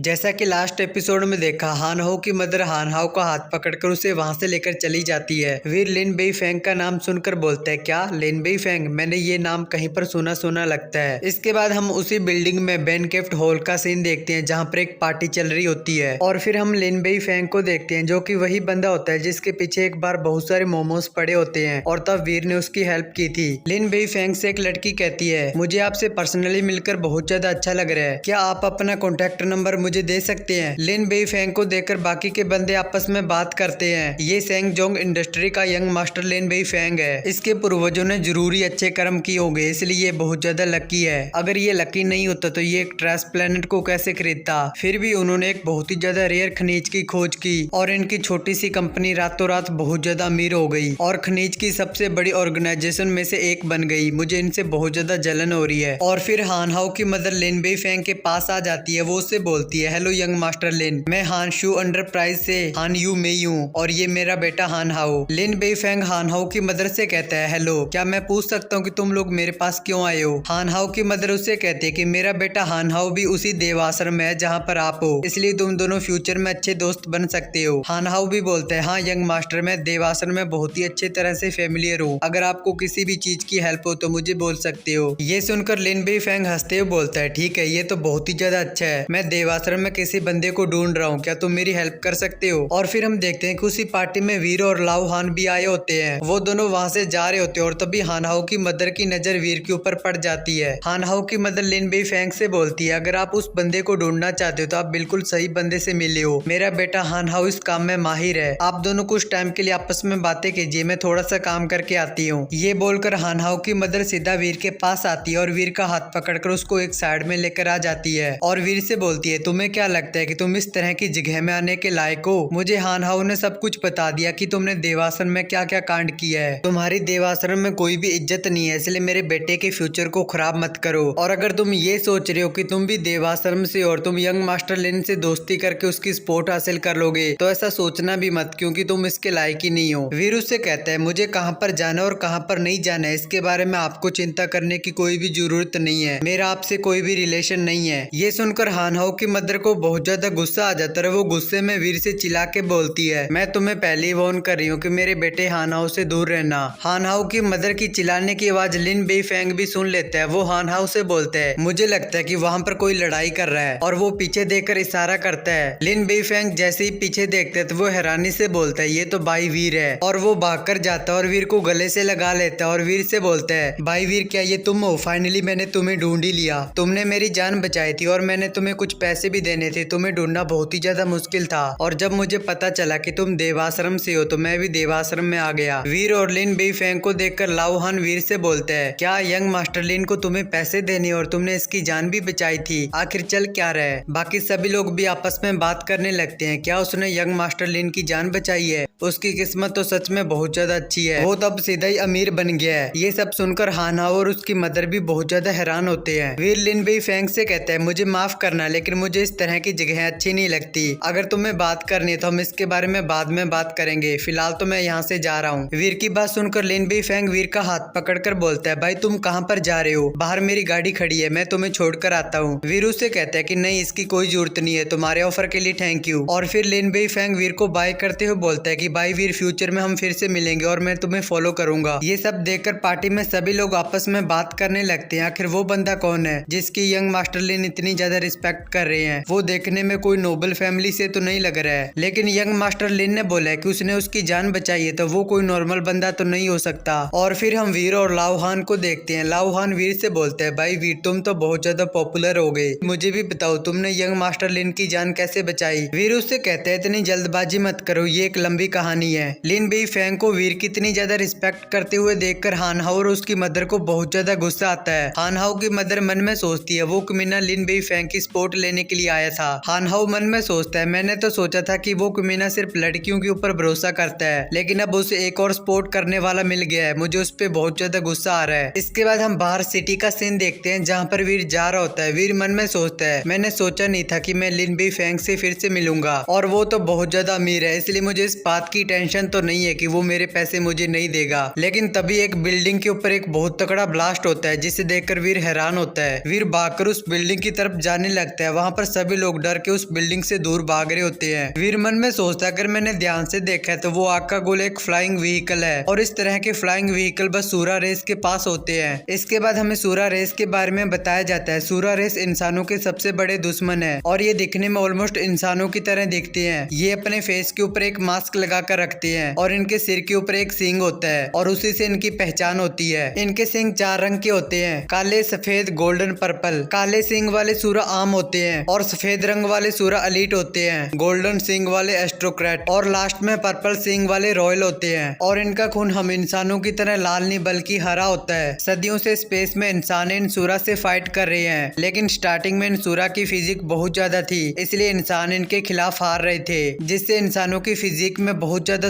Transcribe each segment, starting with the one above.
जैसा कि last episode में देखा, हान हो की मदर हान हाओ का हाथ पकड़कर उसे वहां से लेकर चली जाती है। वीर लिन बेई फेंग का नाम सुनकर बोलता है, क्या लिन बेई फेंग? मैंने ये नाम कहीं पर सुना सुना लगता है। इसके बाद हम उसी बिल्डिंग में बेन केफ्ट हॉल का सीन देखते हैं जहाँ पर एक पार्टी चल रही होती है और फिर हम लिन बेई फेंग को देखते हैं जो कि वही बंदा होता है जिसके पीछे एक बार बहुत सारे मोमोज पड़े होते हैं और तब वीर ने उसकी हेल्प की थी। लिन बेई फेंग से एक लड़की कहती है, मुझे आपसे पर्सनली मिलकर बहुत ज्यादा अच्छा लग रहा है, क्या आप अपना कॉन्टेक्ट नंबर मुझे दे सकते हैं? लिन बेई फेंग को देखकर बाकी के बंदे आपस में बात करते हैं। ये सेंग जोंग इंडस्ट्री का यंग मास्टर लिन बेई फेंग है। इसके पूर्वजों ने जरूरी अच्छे कर्म किए होंगे इसलिए ये बहुत ज्यादा लकी है। अगर ये लकी नहीं होता तो ये एक ट्रैश प्लेनेट को कैसे खरीदता। फिर भी उन्होंने एक बहुत ही ज्यादा रेयर खनिज की खोज की और इनकी छोटी सी कंपनी रातों रात बहुत ज्यादा अमीर हो गई और खनिज की सबसे बड़ी ऑर्गेनाइजेशन में से एक बन गई। मुझे इनसे बहुत ज्यादा जलन हो रही है। और फिर हान हाओ की मदर लिन बेई फेंग के पास आ जाती है। वो उससे बोलती है, हेलो यंग मास्टर लिन, मैं हान शू एंटरप्राइज से हान यू मेई हूँ और ये मेरा बेटा हान हाओ। लिन बेई फेंग हान हाओ की मदर से कहता है, हेलो, क्या मैं पूछ सकता हूँ कि तुम लोग मेरे पास क्यों आए हो? हान हाओ की मदर उससे कहती है कि मेरा बेटा हान हाओ भी उसी देवाश्रम में है जहाँ पर आप हो, इसलिए तुम दोनों फ्यूचर में अच्छे दोस्त बन सकते हो। हान हाओ भी बोलता है, हाँ यंग मास्टर, मैं देवाश्रम में बहुत ही अच्छे तरह से फेमिलियर हूँ, अगर आपको किसी भी चीज की हेल्प हो तो मुझे बोल सकते हो। ये सुनकर लिन बेई फेंग हंसते हुए बोलता है, ठीक है, ये तो बहुत ही ज्यादा अच्छा है, मैं देवाश्रम में किसी बंदे को ढूंढ रहा हूँ, क्या तुम मेरी हेल्प कर सकते हो? और फिर हम देखते हैं कि उसी पार्टी में वीर और लाओ हान भी आए होते हैं। वो दोनों वहां से जा रहे होते हैं और तभी हान हाओ की मदर की नजर वीर के ऊपर पड़ जाती है। हान हाओ की मदर लिन बेई फेंग से बोलती है, अगर आप उस बंदे को ढूंढना चाहते हो तो आप बिल्कुल सही बंदे से मिले हो, मेरा बेटा हान हाओ इस काम में माहिर है, आप दोनों कुछ टाइम के लिए आपस में बातें कीजिए, मैं थोड़ा सा काम करके आती हूँ। ये बोलकर हान हाओ की मदर सीधा वीर के पास आती है और वीर का हाथ पकड़कर उसको एक साइड में लेकर आ जाती है और वीर से बोलती है, तुम्हें क्या लगता है कि तुम इस तरह की जगह में आने के लायक हो? मुझे हान हाओ ने सब कुछ बता दिया कि तुमने देवाश्रम में क्या क्या कांड किया है, तुम्हारी देवाश्रम में कोई भी इज्जत नहीं है, इसलिए मेरे बेटे के फ्यूचर को खराब मत करो। और अगर तुम ये सोच रहे हो कि तुम भी देवाश्रम से और तुम यंग मास्टर लिन से दोस्ती करके उसकी सपोर्ट हासिल कर लोगे तो ऐसा सोचना भी मत, क्योंकि तुम इसके लायक ही नहीं हो। वीर उससे कहता है, मुझे कहाँ पर जाना और कहाँ पर नहीं जाना है इसके बारे में आपको चिंता करने की कोई भी जरूरत नहीं है, मेरा आपसे कोई भी रिलेशन नहीं है। ये सुनकर हान हाओ की मदर को बहुत ज्यादा गुस्सा आ जाता है। वो गुस्से में वीर से चिल्ला के बोलती है, मैं तुम्हें पहले ही वार्न कर रही हूँ कि मेरे बेटे हान हाओ से दूर रहना। हान हाओ की मदर की चिल्लाने की आवाज लिन बेई फेंग भी सुन लेता है। वो हान हाओ से बोलता है, मुझे लगता है कि वहाँ पर कोई लड़ाई कर रहा है, और वो पीछे देखकर इशारा करता है। लिन बेई फेंग जैसे ही पीछे देखते है तो वो हैरानी से बोलता है, ये तो भाई वीर है, और वो भागकर जाता है और वीर को गले से लगा लेता है और वीर से बोलता है, भाई वीर, क्या ये तुम हो? फाइनली मैंने तुम्हें ढूंढ ही लिया, तुमने मेरी जान बचाई थी और मैंने तुम्हें कुछ पैसे भी देने थे, तुम्हें ढूंढना बहुत ही ज्यादा मुश्किल था, और जब मुझे पता चला कि तुम देवाश्रम से हो तो मैं भी देवाश्रम में आ गया। वीर और लिन बेई फेंग को देखकर लाओ हान वीर से बोलता है, क्या यंग मास्टर लिन को तुम्हें पैसे देने और तुमने इसकी जान भी बचाई थी, आखिर चल क्या रहा है? बाकी सभी लोग भी आपस में बात करने लगते हैं, क्या उसने यंग मास्टर लिन की जान बचाई है? उसकी किस्मत तो सच में बहुत ज्यादा अच्छी है, वो तब सीधा ही अमीर बन गया है। ये सब सुनकर हान हाओ और उसकी मदर भी बहुत ज्यादा हैरान होते हैं। वीर लिन बेई फेंग से कहता है, मुझे माफ करना, लेकिन मुझे इस तरह की जगह अच्छी नहीं लगती, अगर तुम्हें बात करनी है तो हम इसके बारे में बाद में बात करेंगे, फिलहाल तो मैं यहाँ से जा रहा हूँ। वीर की बात सुनकर लिन बेई फेंग वीर का हाथ पकड़कर बोलता है, भाई तुम कहाँ पर जा रहे हो? बाहर मेरी गाड़ी खड़ी है, मैं तुम्हें छोड़कर आता हूँ। वीर उससे कहता है कि नहीं, इसकी कोई जरूरत नहीं है, तुम्हारे ऑफर के लिए थैंक यू। और फिर लिन बेई फेंग वीर को बाय करते हुए बोलता है कि भाई वीर, फ्यूचर में हम फिर से मिलेंगे और मैं तुम्हें फॉलो करूंगा। ये सब देखकर पार्टी में सभी लोग आपस में बात करने लगते हैं, आखिर वो बंदा कौन है जिसकी यंग मास्टर लिन इतनी ज्यादा रिस्पेक्ट कर रहे हैं? वो देखने में कोई नोबल फैमिली से तो नहीं लग रहा है, लेकिन यंग मास्टर लिन ने बोला है कि उसने उसकी जान बचाई है, तो वो कोई नॉर्मल बंदा तो नहीं हो सकता। और फिर हम वीर और लाओ हान को देखते हैं। लाओ हान वीर से बोलते हैं, भाई वीर, तुम तो बहुत ज्यादा पॉपुलर हो गए, मुझे भी बताओ तुमने यंग मास्टर लिन की जान कैसे बचाई? वीर उससे कहते हैं, इतनी जल्दबाजी मत करो, ये एक लंबी कहानी है। लिन बेई फेंग को वीर की इतनी ज्यादा रिस्पेक्ट करते हुए देखकर हान हाओ और उसकी मदर को बहुत ज्यादा गुस्सा आता है। हान हाओ की मदर मन में सोचती है, वो कमीना लिन बेई फेंग की सपोर्ट लेने के लिए आया था। हान हाओ मन में सोचता है, मैंने तो सोचा था कि वो कमीना सिर्फ लड़कियों के ऊपर भरोसा करता है, लेकिन अब उसे एक और सपोर्ट करने वाला मिल गया है, मुझे उस पर बहुत ज्यादा गुस्सा आ रहा है। इसके बाद हम बाहर सिटी का सीन देखते हैं जहाँ पर वीर जा रहा होता है। वीर मन में सोचता है, मैंने सोचा नहीं था कि मैं लिन बेई फेंग से फिर से मिलूंगा, और वो तो बहुत ज्यादा अमीर है, इसलिए मुझे इस बात की टेंशन तो नहीं है कि वो मेरे पैसे मुझे नहीं देगा। लेकिन तभी एक बिल्डिंग के ऊपर एक बहुत तगड़ा ब्लास्ट होता है, जिसे देखकर वीर हैरान होता है। वीर भागकर उस बिल्डिंग की तरफ जाने लगता है। वहाँ पर सभी लोग डर के उस बिल्डिंग से दूर भाग रहे होते हैं। वीर मन में सोचता है अगर मैंने ध्यान से देखा है तो वो आग का गोला एक फ्लाइंग व्हीकल है और इस तरह के फ्लाइंग व्हीकल बस सूरा रेस के पास होते हैं। इसके बाद हमें सूरा रेस के बारे में बताया जाता है। सूरा रेस इंसानों के सबसे बड़े दुश्मन है और ये दिखने में ऑलमोस्ट इंसानों की तरह दिखते हैं। ये अपने फेस के ऊपर एक मास्क लगा कर रखते हैं और इनके सिर के ऊपर एक सींग होता है और उसी से इनकी पहचान होती है। इनके सींग 4 रंग के होते हैं, काले, सफेद, गोल्डन, पर्पल। काले सींग वाले सूरा आम होते हैं और सफेद रंग वाले सूरा एलीट होते हैं, गोल्डन सींग वाले एस्ट्रोक्रेट और लास्ट में पर्पल सींग वाले रॉयल होते हैं। और इनका खून हम इंसानों की तरह लाल नहीं बल्कि हरा होता है। सदियों से स्पेस में इंसान इन सूरा से फाइट कर रहे हैं, लेकिन स्टार्टिंग में इन सूरा की फिजिक बहुत ज्यादा थी, इसलिए इंसान इनके खिलाफ हार रहे थे, जिससे इंसानों की फिजिक में बहुत ज्यादा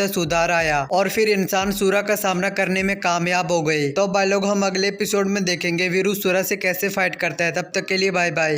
सुधार आया और फिर इंसान सूरा का सामना करने में कामयाब हो गए। तो भाई लोग हम अगले एपिसोड में देखेंगे वीरू सूरा से कैसे फाइट करता है। तब तक के लिए बाय बाय।